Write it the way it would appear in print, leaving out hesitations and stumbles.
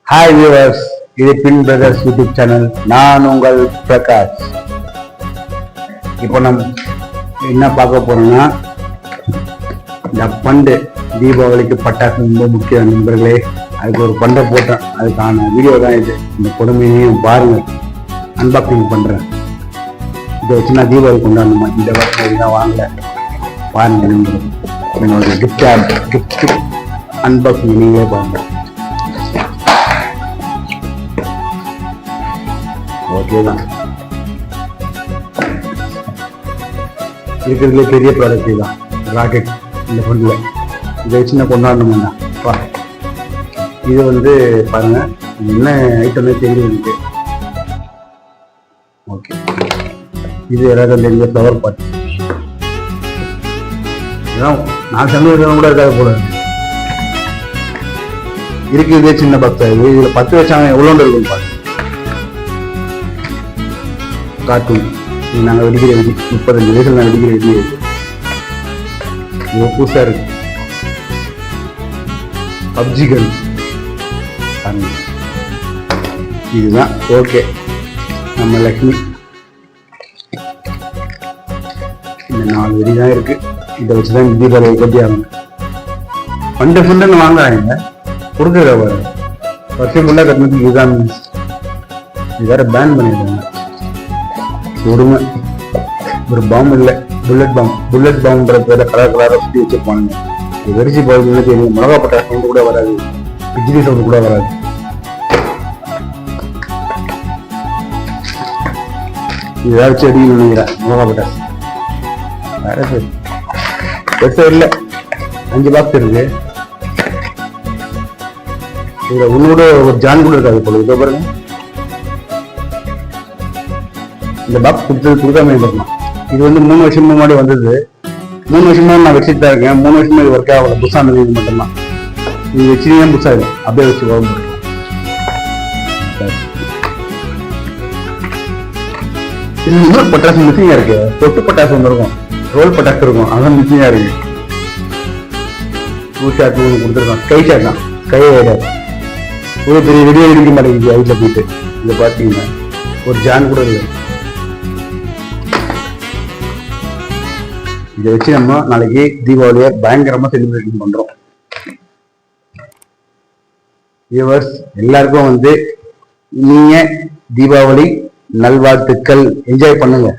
Hi viewers, இது பின் brothers YouTube channel. நான் உங்கள் பிரகாஷ். இப்போ நம்ம என்ன பார்க்க போறோம்னா, இந்த பண்டு தீபாவளிக்கு பட்டாசு ரொம்ப முக்கியம் நண்பர்களே. அதுக்கு ஒரு பண்டை போட்டேன், அதுக்கான வீடியோ தான் இது. இந்த கொடுமையையும் பாருங்க, அன்பாக்சிங் பண்றேன். இதை வச்சு நான் தீபாவளி கொண்டாடணுமா? இந்த வருஷம் தான் வாங்கல, பாருங்க நண்பர்கள். என்னோட கிஃப்ட் அன்பாக்சிங் நீங்களே பாருங்க. ஓகேதான், இருக்கிறதுல பெரிய ப்ராடக்ட் தான் ராக்கெட். இந்த ஃபண்டில் இதை வச்சு நான் கொண்டாடணும்னா இது வந்து பாருங்க, என்ன ஐட்டமே தெரியும் எனக்கு. ஓகே, இது யாராவது தெரிஞ்ச ஃப்ளவர் பாட். நான் சமையல் கூட இருக்காது போல இருக்குது. சின்ன பக்தா இதுல 10 வச்சாங்க, எவ்வளோண்டு இருக்கும் பாருங்க. கார்ட்டூன் நாங்கள் வெடிக்கிற 35 வயசுல நான் வெடிக்கிற வெடி இது புதுசா இருக்கு. பப்ஜிகள் இதுதான். ஓகே, நம்ம லக்ஷ்மி இந்த 4 வெடி தான் இருக்கு. இதை வச்சுதான் தீபாவளி கட்டி ஆகணும். ஃபண்டுன்னு வாங்குறாங்க, கொடுக்குற வருஷம் ஃபுல்லாக கட்டினதுக்கு இதுதான். இது வேற பேன் பண்ணிடுறாங்க. கொடுங்க, ஒரு பாம்பு இல்லை, புல்லட் பாம்புன்ற பேர கலர் கலராக சுற்றி வச்சிருப்பானுங்க. இது வெடிச்சு போகுதுன்னு தெரியும். மிளகா பட்டா சவுண்டு கூட வராது, பிஜிலி சவுண்டு கூட வராது. இதை வச்சு அடிக்கணும்னு நினைக்கிறேன். மிளகா பட்டாசு வேற பெருசா இல்லை, 5 பாக்ஸ் இருக்கு. இதுல உன்னோட ஒரு ஜான் கூட இருக்காது போல. இதோ பாருங்க, இந்த பாக்ஸ் கொடுக்காம இருக்கலாம். இது வந்து 3 வருஷம் முன்னாடி வந்தது. 3 வருஷமா நான் வச்சுட்டு தான் இருக்கேன். 3 வருஷமா இது ஒர்க் ஆகல. புதுசானது இது மட்டும்தான். இது வச்சுதான் புதுசாகும், அப்படியே வச்சு வரும். இது இன்னொரு பட்டாசு மிஸ்ஸிங்கா இருக்கு. தொட்டு பட்டாசு ஒன்று இருக்கும், ரோல் பட்டாசு இருக்கும், அதான் மிஸ்ஸிங்கா இருக்கு. ஷாட் ஒன்று கொடுத்துருக்கோம், கை ஷாட் தான், கையை ஒரு பெரிய வெடியே இருக்க மாட்டேங்குது. வீட்டில் போயிட்டு இதை பார்த்தீங்கன்னா ஒரு ஜான் கூட இல்லை. இதை வச்சு நம்ம நாளைக்கு தீபாவளியை பயங்கரமா செலிப்ரேஷன் பண்றோம். வியூவர்ஸ் எல்லாருக்கும் வந்து நீங்க தீபாவளி நல்வாழ்த்துக்கள். என்ஜாய் பண்ணுங்க.